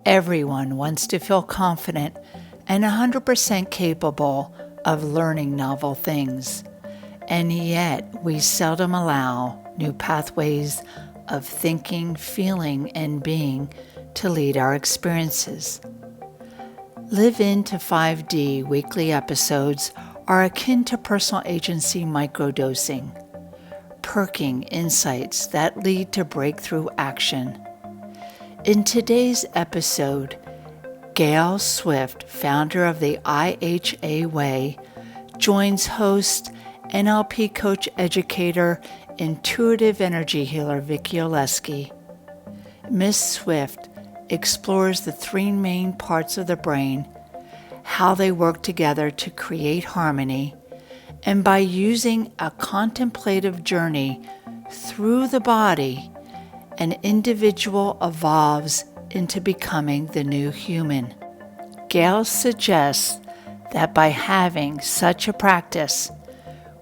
Everyone wants to feel confident and 100% capable of learning novel things. And yet, we seldom allow new pathways of thinking, feeling, and being to lead our experiences. Live into 5D weekly episodes are akin to personal agency microdosing, perking insights that lead to breakthrough action. In today's episode, Gayle Swift, founder of the IHA Way, joins host, NLP Coach, educator, intuitive energy healer Vicchi Oleski. Miss Swift explores the three main parts of the brain, how they work together to create harmony, and by using a contemplative journey through the body, an individual evolves into becoming the new human. Gayle suggests that by having such a practice,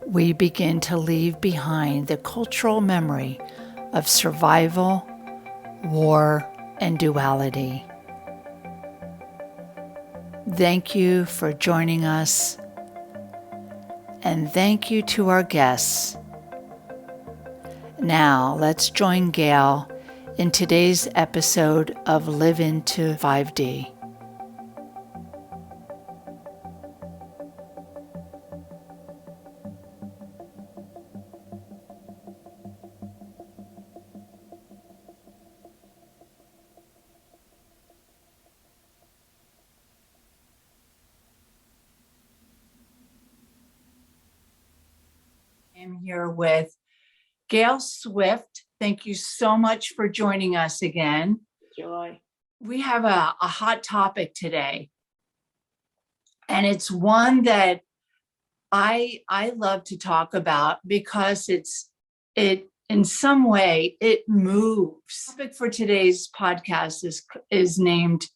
we begin to leave behind the cultural memory of survival, war, and duality. Thank you for joining us, and thank you to our guests. Now, let's join Gayle in today's episode of Live Into 5D. I'm here with Gayle Swift. Thank you so much for joining us again. Joy. We have a hot topic today, and it's one that I love to talk about because it in some way it moves. The topic for today's podcast is named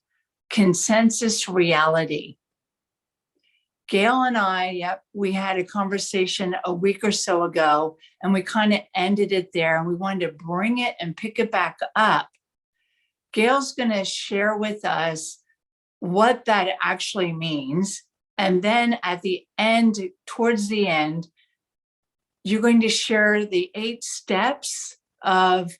Consensus Reality. Gayle and I, we had a conversation a week or so ago, and we kind of ended it there, and we wanted to bring it and pick it back up. Gayle's going to share with us what that actually means. And then at the end, towards the end, you're going to share the 8 steps of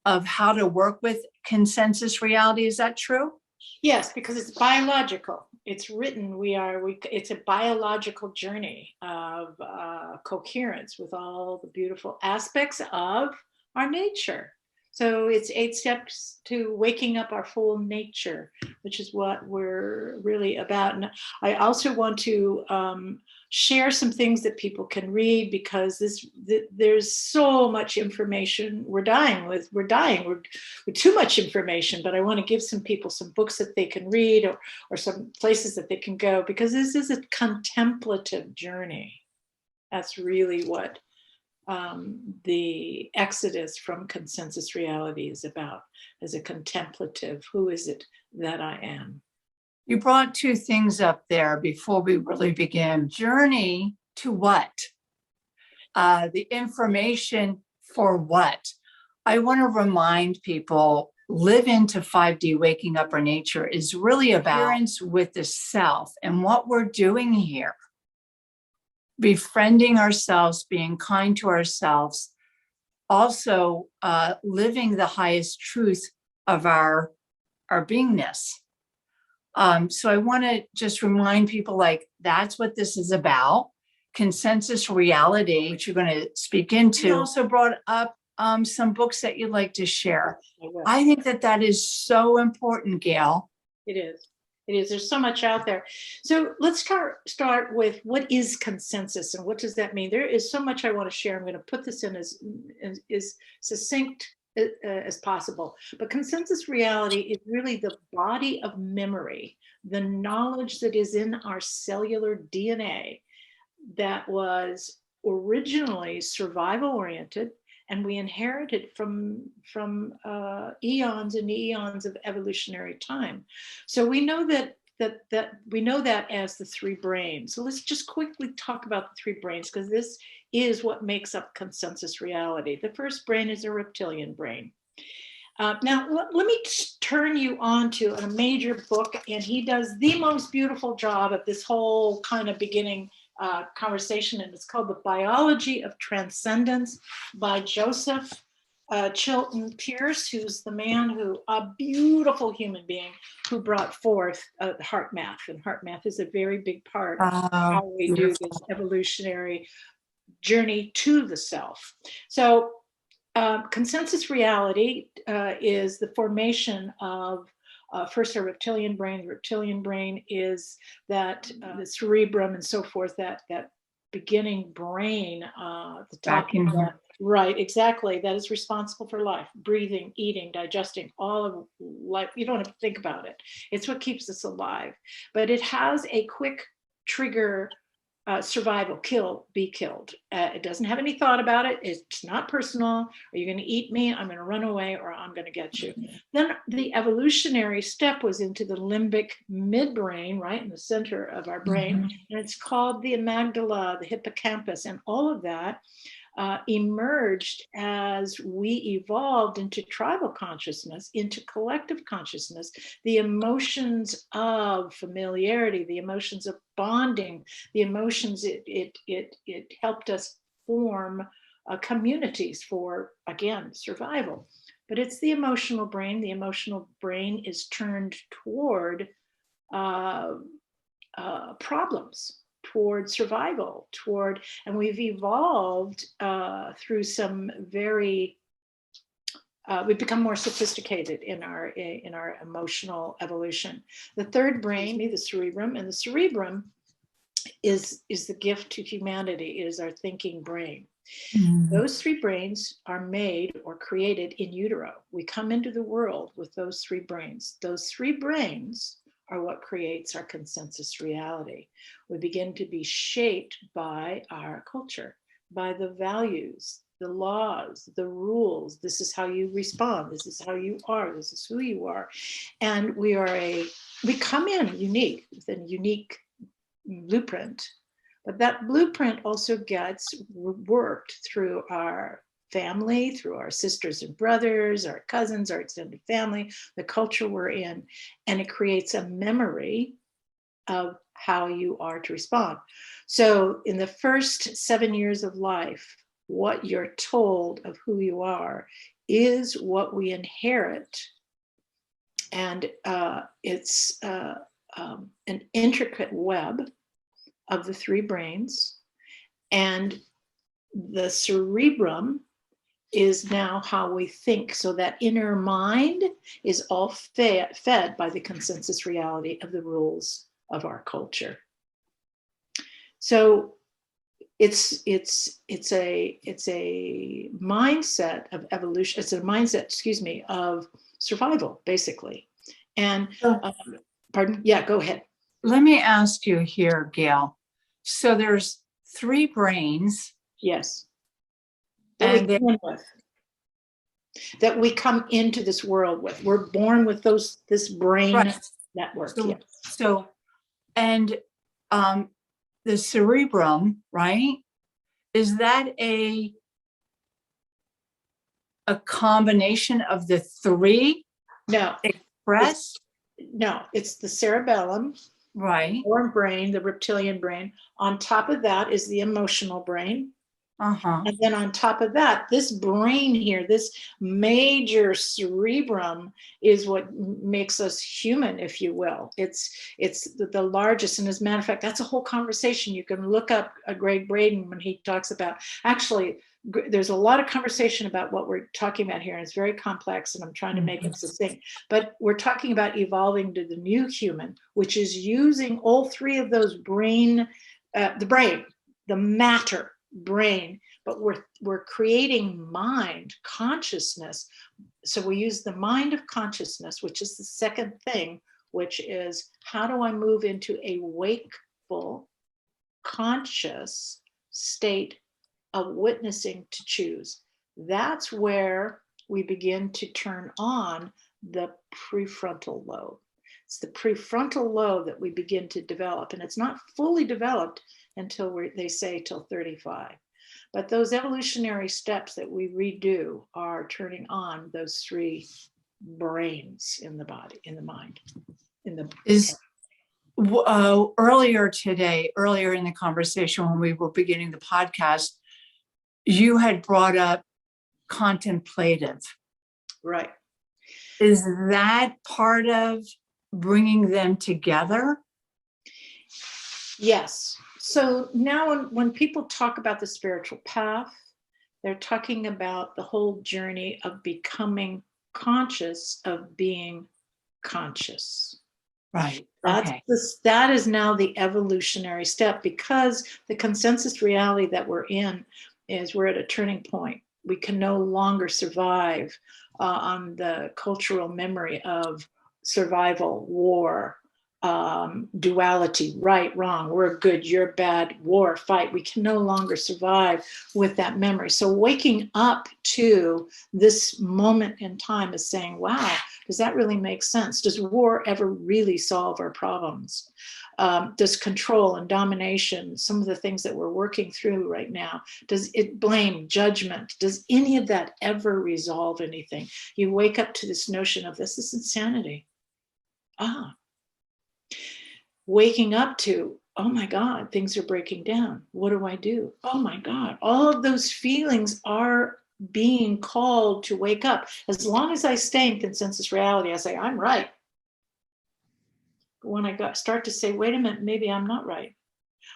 how to work with consensus reality. Is that true? Yes, because it's biological. It's written. It's a biological journey of coherence with all the beautiful aspects of our nature. So it's 8 steps to waking up our full nature, which is what we're really about. And I also want to share some things that people can read, because there's so much information. We're dying with too much information, but I want to give some people some books that they can read, or some places that they can go, because this is a contemplative journey. That's really what the exodus from consensus reality is about, as a contemplative. Who is it that I am? You brought 2 things up there before we really begin. Journey to what? The information for what? I want to remind people, Live Into 5D, Waking Up Our Nature, is really about experience with the self and what we're doing here. Befriending ourselves, being kind to ourselves, also living the highest truth of our beingness. So I want to just remind people, like, that's what this is about. Consensus reality, which you're going to speak into. You also brought up some books that you'd like to share. I think that is so important, Gayle. It is. It is. There's so much out there. So let's start with, what is consensus and what does that mean? There is so much I want to share. I'm going to put this in as succinct as possible. But consensus reality is really the body of memory, the knowledge that is in our cellular DNA that was originally survival oriented, and we inherited from eons and eons of evolutionary time. So we know that we know that as the 3 brains. So let's just quickly talk about the 3 brains, because this is what makes up consensus reality. The first brain is a reptilian brain. Now, let me turn you on to a major book, and he does the most beautiful job of this whole kind of beginning conversation, and it's called The Biology of Transcendence by Joseph Chilton Pearce, who's the man a beautiful human being who brought forth heart math. And heart math is a very big part of how we do this evolutionary journey to the self. So consensus reality is the formation of first a reptilian brain. The reptilian brain is that the cerebrum and so forth, that beginning brain, the top of that. Right, exactly. That is responsible for life, breathing, eating, digesting, all of life. You don't have to think about it. It's what keeps us alive. But it has a quick trigger. Survival, kill, be killed. It doesn't have any thought about it. It's not personal. Are you going to eat me? I'm going to run away, or I'm going to get you. Then the evolutionary step was into the limbic midbrain, right in the center of our brain. And it's called the amygdala, the hippocampus, and all of that emerged as we evolved into tribal consciousness, into collective consciousness, the emotions of familiarity, the emotions of bonding, the emotions, it helped us form communities for, again, survival. But it's the emotional brain. The emotional brain is turned toward problems, toward survival, and we've evolved through some very, we've become more sophisticated in our emotional evolution. The third brain, the cerebrum, and the cerebrum is the gift to humanity. It is our thinking brain. Those three brains are made or created in utero. We come into the world with those three brains. Those three brains are what creates our consensus reality. We begin to be shaped by our culture, by the values, the laws, the rules. This is how you respond. This is how you are. This is who you are. And we come in unique, with a unique blueprint. But that blueprint also gets worked through our family, through our sisters and brothers, our cousins, our extended family, the culture we're in, and it creates a memory of how you are to respond. So in the first 7 years of life, what you're told of who you are is what we inherit. And it's an intricate web of the three brains. And the cerebrum is now how we think. So that inner mind is all fed by the consensus reality of the rules of our culture. So it's a mindset of evolution. It's a mindset, of survival, basically. And pardon? Yeah, go ahead. Let me ask you here, Gayle. So there's three brains. Yes. That we come into this world with. We're born with this brain network. And the cerebrum, right? Is that a combination of the three? No. Expressed? No, it's the cerebellum, right? Or brain, the reptilian brain. On top of that is the emotional brain. And then on top of that, this brain here, this major cerebrum, is what makes us human, if you will. It's the largest. And as a matter of fact, that's a whole conversation. You can look up Greg Braden when he talks about, actually, there's a lot of conversation about what we're talking about here, and it's very complex, and I'm trying to make it succinct. But we're talking about evolving to the new human, which is using all three of those brain, the brain, the matter, brain, but we're creating mind consciousness. So we use the mind of consciousness, which is the second thing, which is, how do I move into a wakeful, conscious state of witnessing to choose? That's where we begin to turn on the prefrontal lobe. It's the prefrontal lobe that we begin to develop, and it's not fully developed until they say till 35. But those evolutionary steps that we redo are turning on those three brains in the body, in the mind, in the earlier in the conversation when we were beginning the podcast, you had brought up contemplative. Right. Is that part of bringing them together? Yes. So now when people talk about the spiritual path, they're talking about the whole journey of becoming conscious of being conscious. Right. Okay. That is now the evolutionary step, because the consensus reality that we're in is we're at a turning point. We can no longer survive on the cultural memory of survival, war, duality, right, wrong, we're good, you're bad, war, fight. We can no longer survive with that memory. So waking up to this moment in time is saying, wow, does that really make sense? Does war ever really solve our problems? Does control and domination, some of the things that we're working through right now, does it blame, judgment, does any of that ever resolve anything? You wake up to this notion of this is insanity. Waking up to, oh my God, things are breaking down. What do I do? Oh my God. All of those feelings are being called to wake up. As long as I stay in consensus reality, I say, I'm right. When I start to say, wait a minute, maybe I'm not right,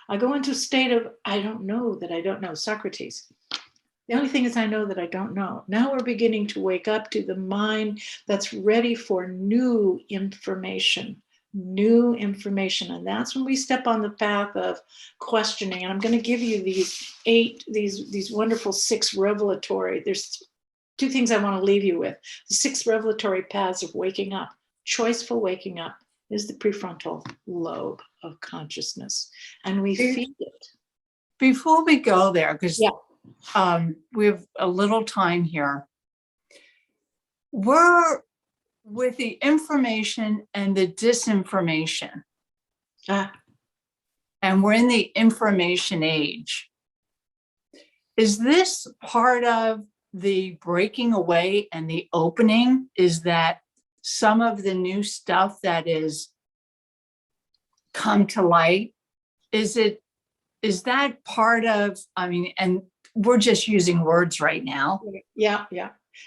I go into a state of, I don't know that I don't know. Socrates. The only thing is I know that I don't know. Now we're beginning to wake up to the mind that's ready for new information. And that's when we step on the path of questioning. And I'm going to give you these wonderful 6 revelatory. There's 2 things I want to leave you with. The 6 revelatory paths of waking up. Choiceful waking up is the prefrontal lobe of consciousness. And we feed it. Before we go there, because we have a little time here. We're with the information and the disinformation. And we're in the information age. Is this part of the breaking away and the opening? Is that some of the new stuff that is come to light? Is that part of, and we're just using words right now. Yeah.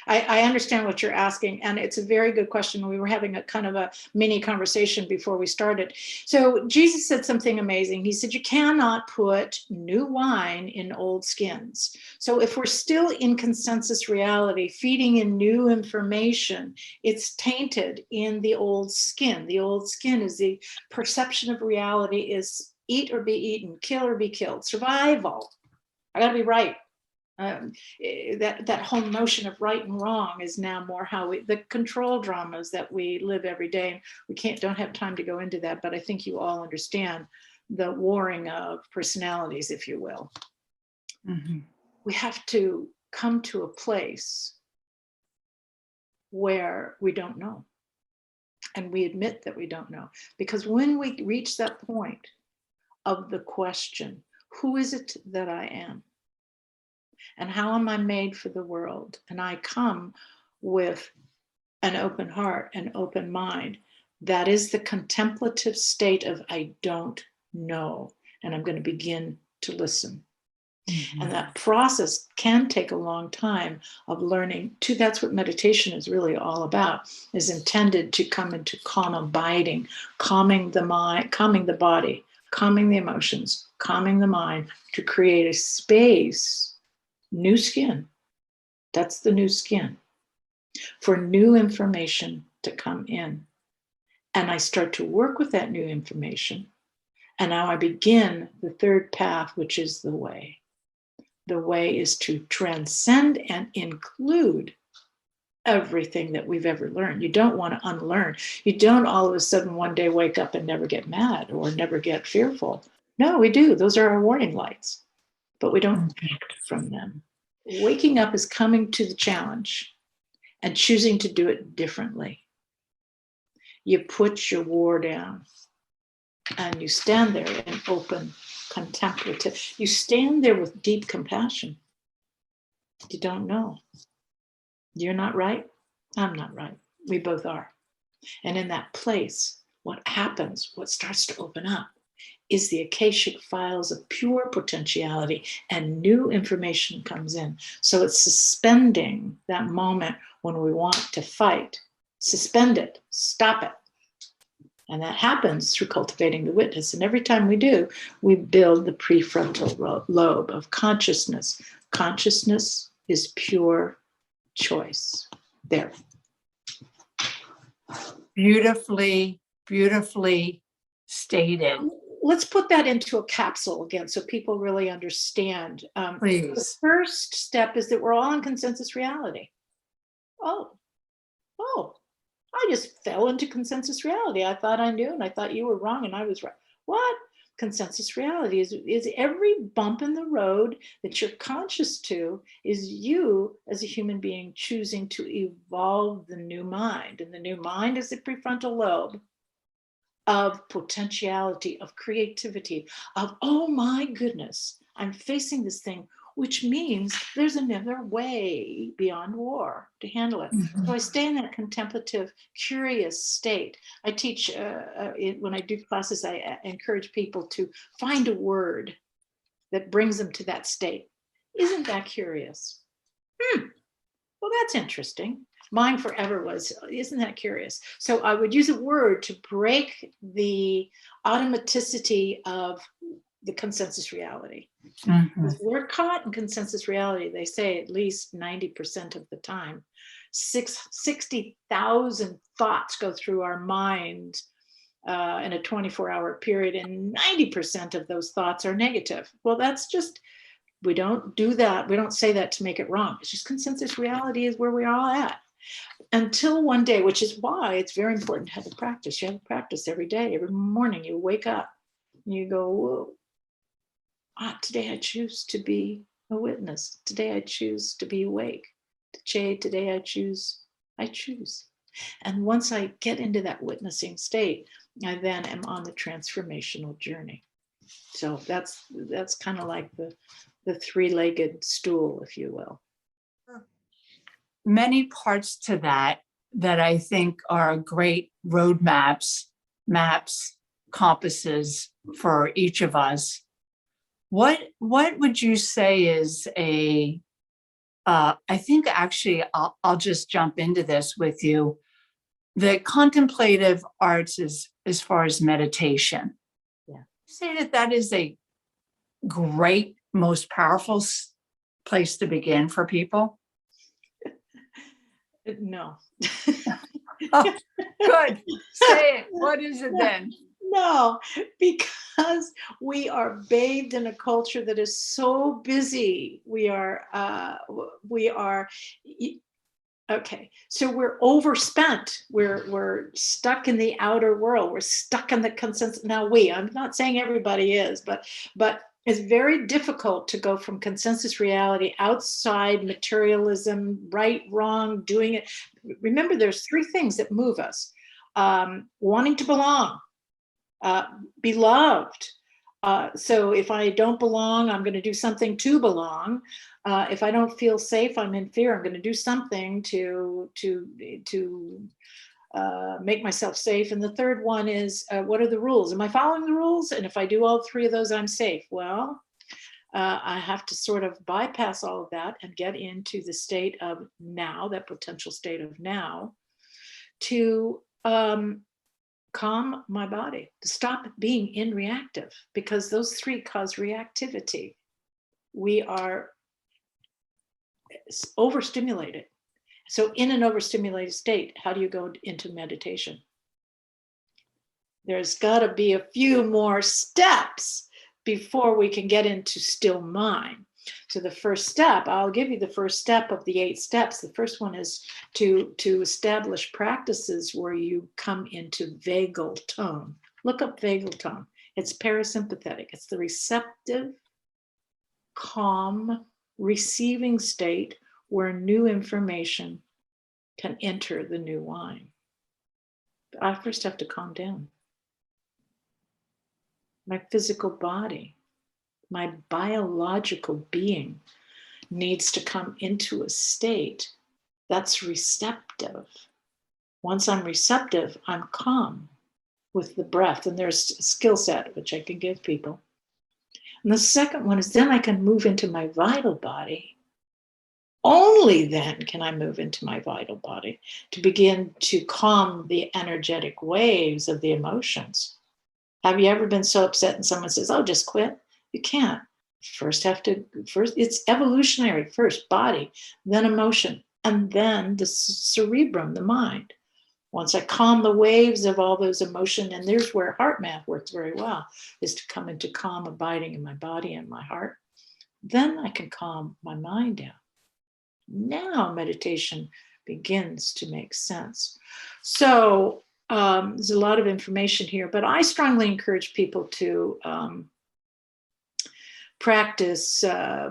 I understand what you're asking, and it's a very good question. We were having a kind of a mini conversation before we started. So Jesus said something amazing. He said, you cannot put new wine in old skins. So if we're still in consensus reality, feeding in new information, it's tainted in the old skin. The old skin is the perception of reality is eat or be eaten, kill or be killed, survival. I got to be right. That whole notion of right and wrong is now more how the control dramas that we live every day. We don't have time to go into that, but I think you all understand the warring of personalities, if you will. Mm-hmm. We have to come to a place where we don't know. And we admit that we don't know. Because when we reach that point of the question, who is it that I am? And how am I made for the world? And I come with an open heart, an open mind. That is the contemplative state of I don't know. And I'm going to begin to listen. Mm-hmm. And that process can take a long time of learning too. That's what meditation is really all about, is intended to come into calm abiding, calming the mind, calming the body, calming the emotions, calming the mind, to create a space. New skin. That's the new skin for new information to come in. And I start to work with that new information. And now I begin the 3rd path, which is the way. The way is to transcend and include everything that we've ever learned. You don't want to unlearn. You don't all of a sudden one day wake up and never get mad or never get fearful. No, we do. Those are our warning lights. But we don't act from them. Waking up is coming to the challenge and choosing to do it differently. You put your war down and you stand there in open contemplative. You stand there with deep compassion. You don't know. You're not right. I'm not right. We both are. And in that place, what happens, what starts to open up, is the akashic files of pure potentiality, and new information comes in. So it's suspending that moment when we want to fight. Suspend it, stop it. And that happens through cultivating the witness. And every time we do, we build the prefrontal lobe of consciousness. Consciousness is pure choice. There. Beautifully, beautifully stated. Let's put that into a capsule again so people really understand. The Please. first step is that we're all in consensus reality. Oh, I just fell into consensus reality. I thought I knew, and I thought you were wrong, and I was right. What? Consensus reality is every bump in the road that you're conscious to is you as a human being choosing to evolve the new mind. And the new mind is the prefrontal lobe of potentiality, of creativity, of, oh my goodness, I'm facing this thing, which means there's another way beyond war to handle it. Mhm. So I stay in that contemplative, curious state. I teach, when I do classes, I encourage people to find a word that brings them to that state. Isn't that curious? Well, that's interesting. Mine forever was, isn't that curious? So I would use a word to break the automaticity of the consensus reality. Mhm. We're caught in consensus reality, they say at least 90% of the time. 60,000 thoughts go through our mind in a 24-hour period, and 90% of those thoughts are negative. Well, that's just, we don't do that. We don't say that to make it wrong. It's just consensus reality is where we're all at. Until one day, which is why it's very important to have a practice. You have a practice every day, every morning. You wake up and you go, whoa. Today I choose to be a witness. Today I choose to be awake. Today I choose. And once I get into that witnessing state, I then am on the transformational journey. So that's kind of like the three-legged stool, if you will. Many parts to that I think are great roadmaps, maps, compasses for each of us. What would you say is I think actually I'll just jump into this with you. The contemplative arts is as far as meditation. Yeah. Say that is a great, most powerful place to begin for people. No. Oh, good. Say it. What is it then? No, because we are bathed in a culture that is so busy. We are, okay. So we're overspent. We're stuck in the outer world. We're stuck in the consensus. Now I'm not saying everybody is, but it's very difficult to go from consensus reality outside materialism, right, wrong, doing it. Remember, there's three things that move us. Wanting to belong, beloved. So if I don't belong, I'm going to do something to belong. If I don't feel safe, I'm in fear. I'm going to do something to make myself safe. And the third one is, what are the rules? Am I following the rules? And if I do all three of those, I'm safe. Well, I have to sort of bypass all of that and get into the state of now, that potential state of now, to calm my body, to stop being in reactive, because those three cause reactivity. We are overstimulated. So in an overstimulated state, how do you go into meditation? There's got to be a few more steps before we can get into still mind. So the first step, I'll give you the first step of the 8 steps. The first one is to establish practices where you come into vagal tone. Look up vagal tone. It's parasympathetic. It's the receptive, calm, receiving state where new information can enter the new wine. But I first have to calm down. My physical body My biological being needs to come into a state that's receptive. Once I'm receptive, I'm calm with the breath. And there's a skill set, which I can give people. And the second one is then I can move into my vital body. Only then can I move into my vital body to begin to calm the energetic waves of the emotions. Have you ever been so upset and someone says, oh, just quit? You can't. First, it's evolutionary. First, body, then emotion, and then the cerebrum, the mind. Once I calm the waves of all those emotions, and there's where heart math works very well, is to come into calm abiding in my body and my heart. Then I can calm my mind down. Now meditation begins to make sense. So there's a lot of information here, but I strongly encourage people to practice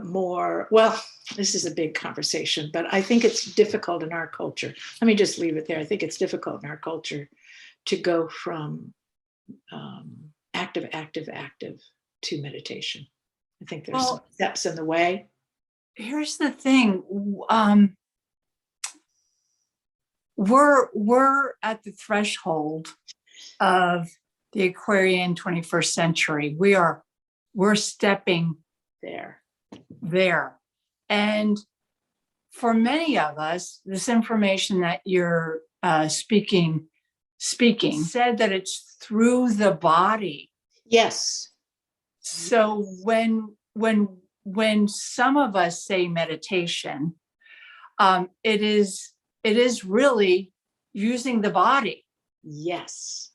more. Well, this is a big conversation, but I think it's difficult in our culture. Let me just leave it there. I think it's difficult in our culture to go from active to meditation. I think there's some steps in the way. Here's the thing. We're at the threshold of the Aquarian 21st century. We're stepping there. And for many of us, this information that you're speaking said that it's through the body. Yes. So when some of us say meditation, it is really using the body. Yes.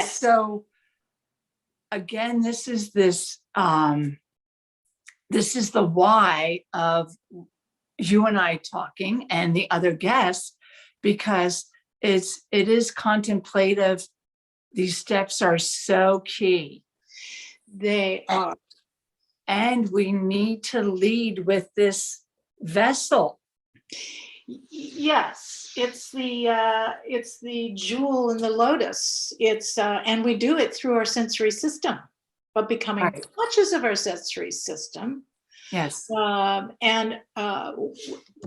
So again, this is the why of you and I talking and the other guests, because it is contemplative. These steps are so key. They are. And we need to lead with this vessel. Yes, it's the jewel in the lotus. And we do it through our sensory system, but becoming conscious of our sensory system. Yes. And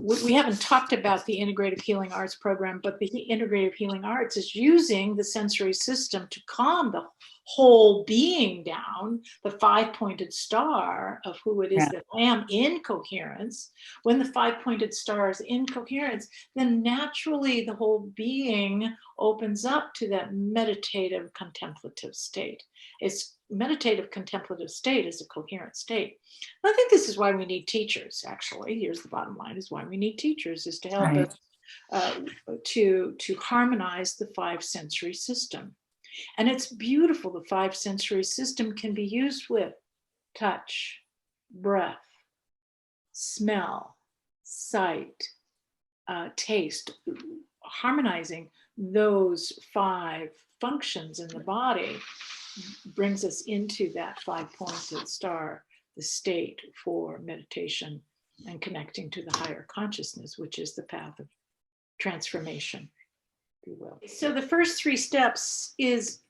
we haven't talked about the integrative healing arts program, but the integrative healing arts is using the sensory system to calm the whole being down, the five-pointed star of who it is that I am in coherence. When the five-pointed star is in coherence, then naturally the whole being opens up to that meditative contemplative state. It's meditative contemplative state is a coherent state. I think this is why we need teachers, actually. Here's the bottom line, is why we need teachers, is to help us to harmonize the five sensory system. And it's beautiful. The five sensory system can be used with touch, breath, smell, sight, taste, harmonizing those five functions in the body brings us into that five-pointed star, the state for meditation and connecting to the higher consciousness, which is the path of transformation, if you will. So the first three steps is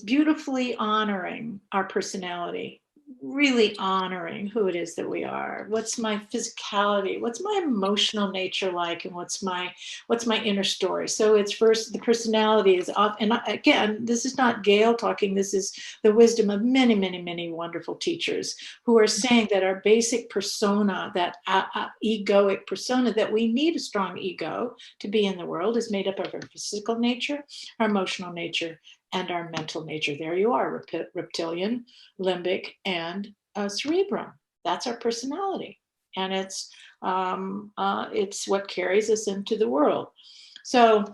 beautifully honoring our personality, really honoring who it is that we are. What's my physicality? What's my emotional nature like? And what's my inner story? So it's first, the personality is off. And again, this is not Gayle talking. This is the wisdom of many, many, many wonderful teachers who are saying that our basic persona, that egoic persona, that we need a strong ego to be in the world, is made up of our physical nature, our emotional nature, and our mental nature. There you are, reptilian, limbic, and cerebrum. That's our personality. And it's what carries us into the world. So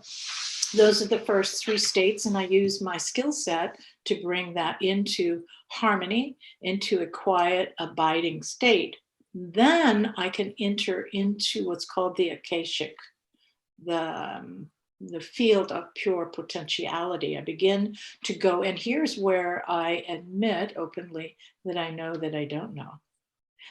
those are the first three states, and I use my skill set to bring that into harmony, into a quiet, abiding state. Then I can enter into what's called the akashic, the field of pure potentiality. I begin to go, and here's where I admit openly that I know that I don't know,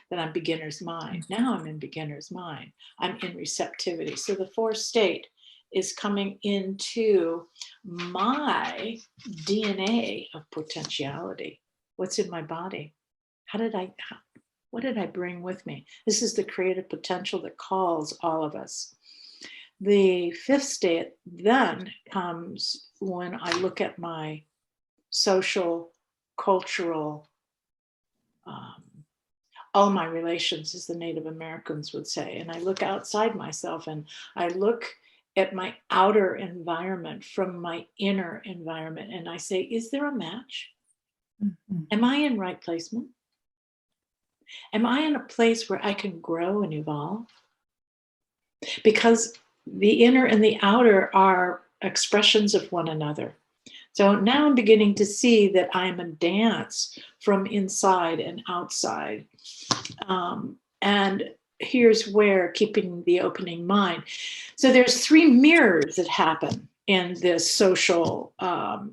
that I'm beginner's mind. Now I'm in beginner's mind. I'm in receptivity. So the fourth state is coming into my DNA of potentiality. What's in my body? what did I bring with me? This is the creative potential that calls all of us. The fifth state then comes when I look at my social, cultural, all my relations, as the Native Americans would say. And I look outside myself and I look at my outer environment from my inner environment. And I say, is there a match? Mhm. Am I in right placement? Am I in a place where I can grow and evolve? Because the inner and the outer are expressions of one another. So now I'm beginning to see that I'm a dance from inside and outside. And here's where, keeping the opening mind. So there's three mirrors that happen in this social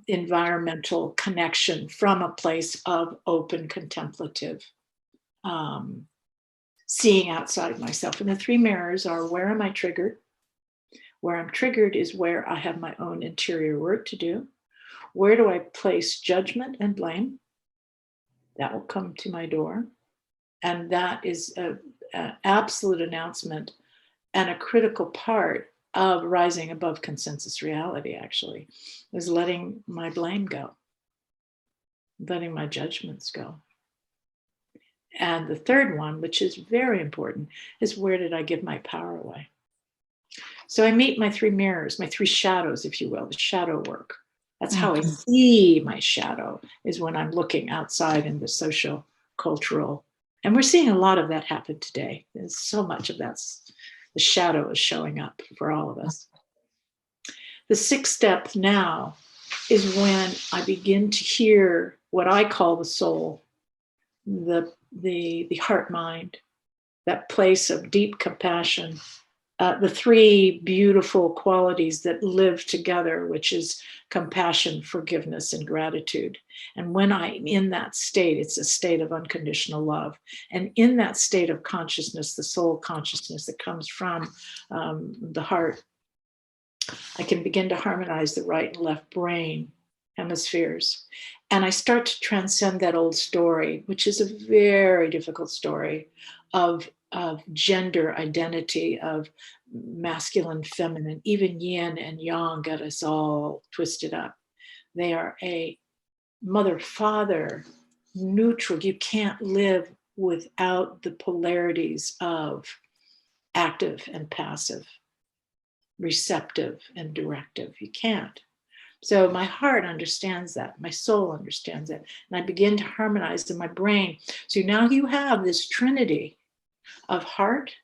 environmental connection from a place of open contemplative seeing outside myself. And the three mirrors are, where am I triggered? Where I'm triggered is where I have my own interior work to do. Where do I place judgment and blame? That will come to my door. And that is an absolute announcement and a critical part of rising above consensus reality, actually, is letting my blame go, letting my judgments go. And the third one, which is very important, is where did I give my power away? So I meet my three mirrors, my three shadows, if you will, the shadow work. That's how I see my shadow, is when I'm looking outside in the social, cultural, and we're seeing a lot of that happen today. There's so much of that. The shadow is showing up for all of us. The sixth step now is when I begin to hear what I call the soul, the heart mind, that place of deep compassion, the three beautiful qualities that live together, which is compassion, forgiveness, and gratitude. And when I'm in that state, it's a state of unconditional love. And in that state of consciousness, the soul consciousness that comes from the heart, I can begin to harmonize the right and left brain hemispheres. And I start to transcend that old story, which is a very difficult story of gender identity, of masculine, feminine, even yin and yang got us all twisted up. They are a mother, father, neutral. You can't live without the polarities of active and passive, receptive and directive. You can't. So my heart understands that. My soul understands it. And I begin to harmonize in my brain. So now you have this trinity of heart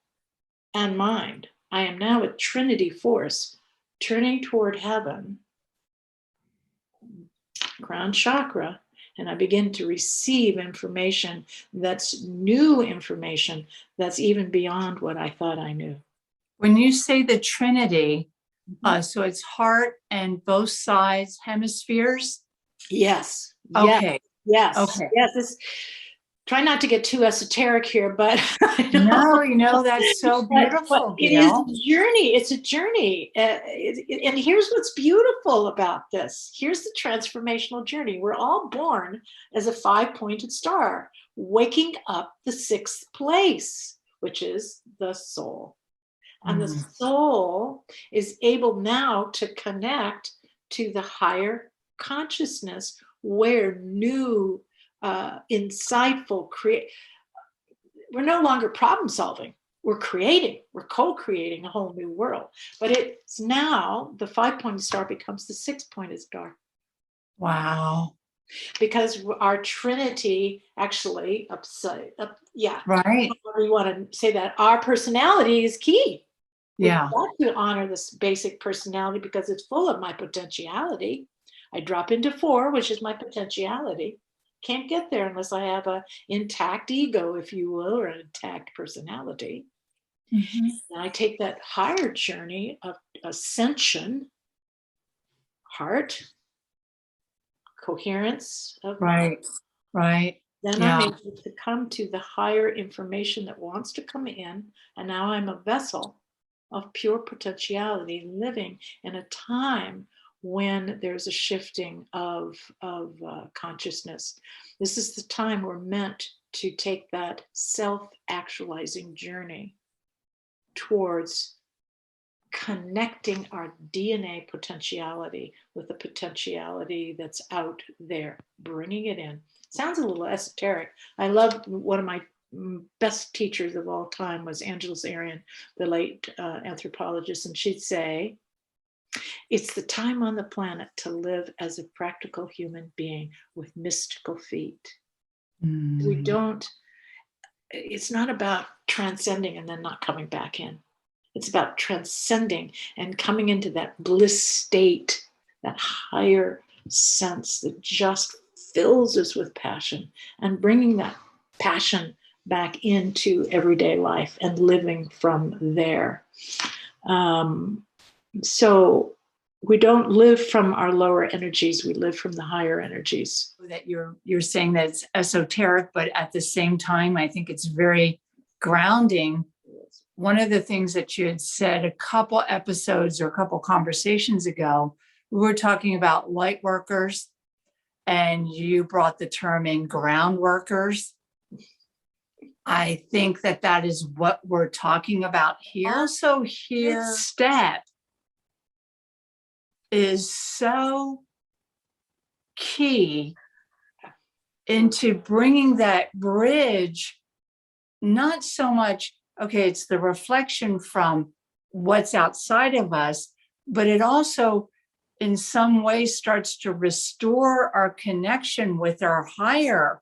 and mind. I am now a trinity force turning toward heaven, crown chakra, and I begin to receive information that's new information that's even beyond what I thought I knew. When you say the Trinity, so it's heart and both sides hemispheres? Yes. Okay. Yes. Okay. Yes. Try not to get too esoteric here, but No, that's so beautiful. But it is a journey. It's a journey. And here's what's beautiful about this. Here's the transformational journey. We're all born as a 5-pointed star, waking up the 6th place, which is the soul. And the soul is able now to connect to the higher consciousness where new, insightful, we're no longer problem solving. We're co-creating a whole new world. But it's now the 5-pointed star becomes the 6-pointed star. Wow. Because our Trinity actually, right. We want to say that our personality is key. Yeah. We've got to honor this basic personality because it's full of my potentiality. I drop into 4, which is my potentiality. Can't get there unless I have an intact ego, if you will, or an intact personality. And I take that higher journey of ascension, heart, coherence of mind. Right. Then I'm able to come to the higher information that wants to come in. And now I'm a vessel of pure potentiality living in a time when there's a shifting of consciousness. This is the time we're meant to take that self-actualizing journey towards connecting our DNA potentiality with the potentiality that's out there, bringing it in. Sounds a little esoteric. I love, one of my best teachers of all time was Angeles Arian, the late anthropologist, and she'd say, it's the time on the planet to live as a practical human being with mystical feet. We don't, it's not about transcending and then not coming back in. It's about transcending and coming into that bliss state, that higher sense that just fills us with passion, and bringing that passion back into everyday life and living from there. So we don't live from our lower energies, we live from the higher energies. That you're saying that it's esoteric, but at the same time, I think it's very grounding. One of the things that you had said a couple episodes or a couple conversations ago, we were talking about light workers, and you brought the term in groundworkers. I think that is what we're talking about here. Also, here, step is so key into bringing that bridge, not so much, okay, it's the reflection from what's outside of us, but it also in some way starts to restore our connection with our higher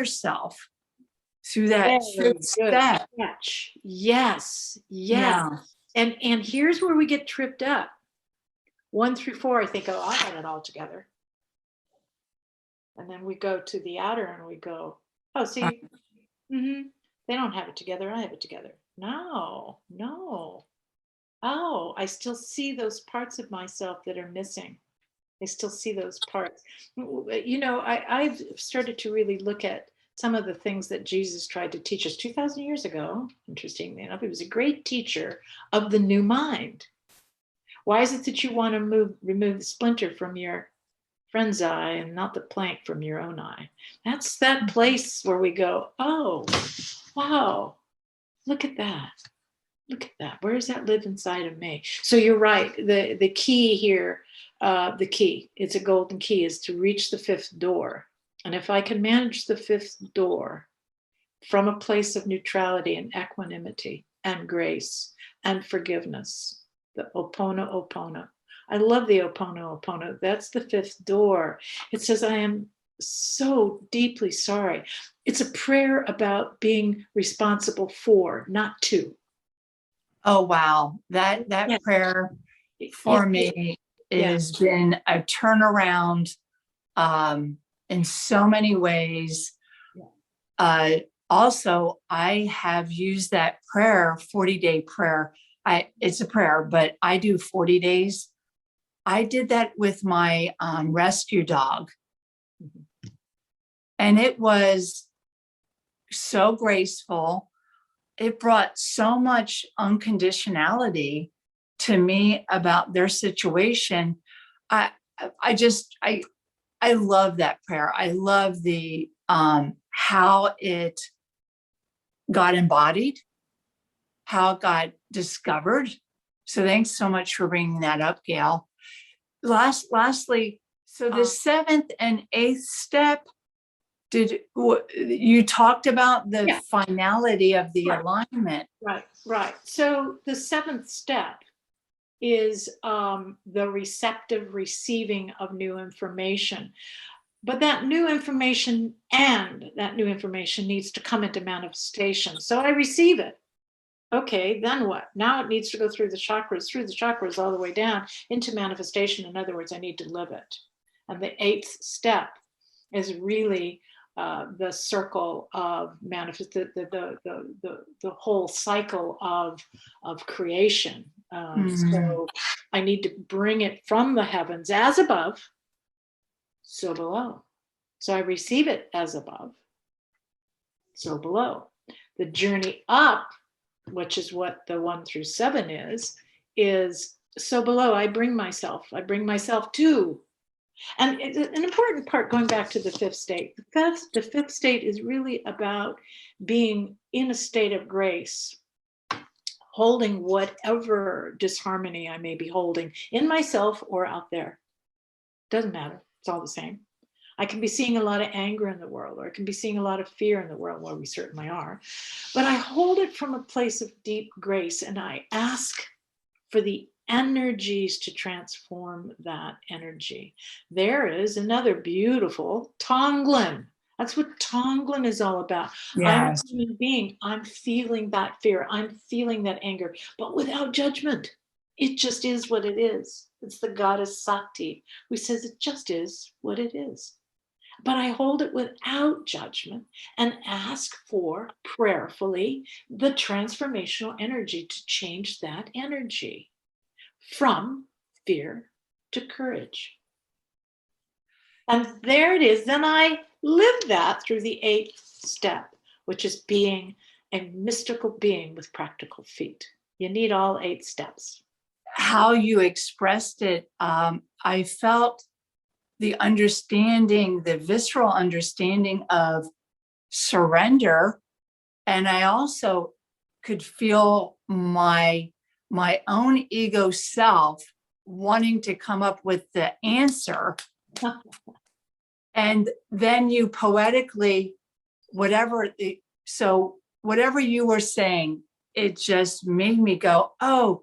self through that fifth step. Yes. Yeah. And here's where we get tripped up. 1 through 4, I think, oh, I got it all together. And then we go to the outer and we go, oh, see, they don't have it together. I have it together. No. Oh, I still see those parts of myself that are missing. I still see those parts. You know, I've started to really look at some of the things that Jesus tried to teach us 2,000 years ago. Interestingly enough, he was a great teacher of the new mind. Why is it that you want to remove the splinter from your friend's eye and not the plank from your own eye? That's that place where we go, oh, wow, look at that. Look at that. Where does that live inside of me? So you're right. The key here, it's a golden key, is to reach the 5th door. And if I can manage the 5th door from a place of neutrality and equanimity and grace and forgiveness, the Opono. I love the Opono. That's the 5th door. It says, I am so deeply sorry. It's a prayer about being responsible for, not to. Oh, wow. That prayer for me has been a turnaround in so many ways. Also, I have used that prayer, 40-day prayer. It's a prayer, but I do 40 days. I did that with my rescue dog. And it was so graceful. It brought so much unconditionality to me about their situation. I love that prayer. I love the how it got embodied, how it got discovered. So thanks so much for bringing that up, Gayle. Lastly, so the 7th and 8th step, you talked about the finality of the alignment. Right. So the 7th step is the receptive receiving of new information. But that new information needs to come into manifestation. So I receive it. Okay, then what? Now it needs to go through the chakras all the way down into manifestation. In other words, I need to live it. And the 8th step is really the circle of the whole cycle of creation. So I need to bring it from the heavens as above, so below. So I receive it as above, so below. The journey up, which is what the 1 through 7 is so below. I bring myself to And an important part, going back to the fifth state, the fifth state is really about being in a state of grace, holding whatever disharmony I may be holding in myself or out there. Doesn't matter. It's all the same. I can be seeing a lot of anger in the world, or I can be seeing a lot of fear in the world. Well, we certainly are. But I hold it from a place of deep grace, and I ask for the energies to transform that energy. There is another beautiful Tonglen. That's what Tonglen is all about. I'm a Yes. human being. I'm feeling that fear. I'm feeling that anger, but without judgment. It just is what it is. It's the goddess Sakti who says it just is what it is. But I hold it without judgment and ask for, prayerfully, the transformational energy to change that energy from fear to courage. And there it is. Then I live that through the eighth step, which is being a mystical being with practical feet. You need all 8 steps. How you expressed it, I felt the understanding, the visceral understanding of surrender. And I also could feel my own ego self wanting to come up with the answer. And then you poetically, whatever you were saying, it just made me go, oh,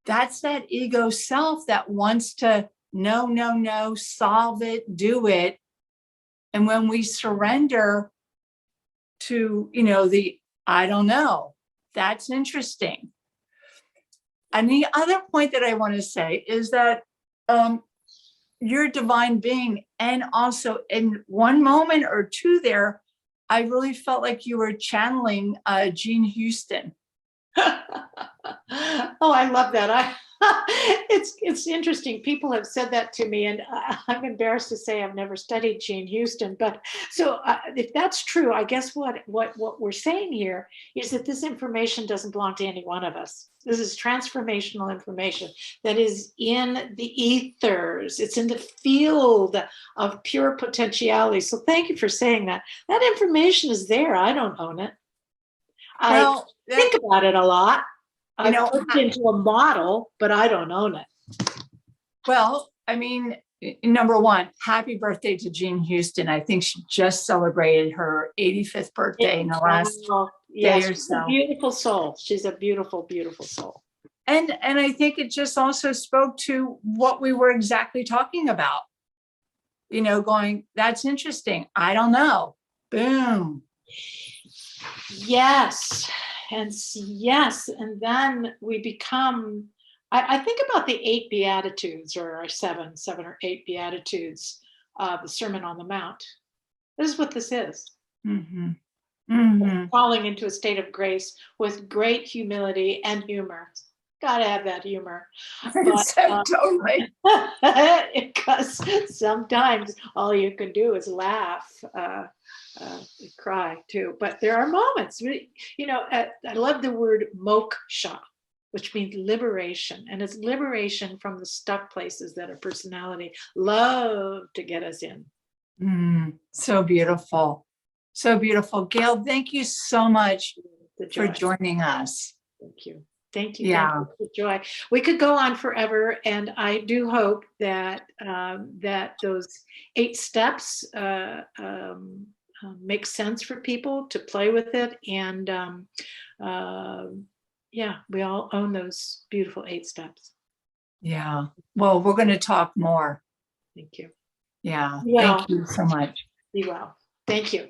that's that ego self that wants to no, solve it, do it. And when we surrender to, the I don't know, that's interesting. And the other point that I want to say is that you're a divine being. And also in one moment or two there, I really felt like you were channeling Jean Houston. Oh, I love that. It's interesting. People have said that to me, and I'm embarrassed to say I've never studied Jean Houston. But so if that's true, I guess what we're saying here is that this information doesn't belong to any one of us. This is transformational information that is in the ethers. It's in the field of pure potentiality. So thank you for saying that. That information is there. I don't own it. I think about it a lot. I put it into a model, but I don't own it. Well, I mean, number one, happy birthday to Jean Houston. I think she just celebrated her 85th birthday in the last day or so. She's a beautiful soul. She's a beautiful, beautiful soul. And I think it just also spoke to what we were exactly talking about. Going, that's interesting. I don't know. Boom. Yes. And then we become, I think about the 8 Beatitudes, or 7 or 8 Beatitudes, the Sermon on the Mount. This is what this is. Mm-hmm. Mm-hmm. Falling into a state of grace with great humility and humor. Gotta have that humor. But, totally. Because sometimes all you can do is laugh. Cry too, but there are moments, I love the word moksha, which means liberation, and it's liberation from the stuck places that our personality love to get us in. So beautiful. Gayle, thank you so much for joining us. Thank you. Yeah. Thank you for joy. We could go on forever, and I do hope that that those 8 steps make sense for people to play with it. And we all own those beautiful 8 steps. Yeah. Well, we're going to talk more. Thank you. Yeah. Well, thank you so much. Be well. Thank you.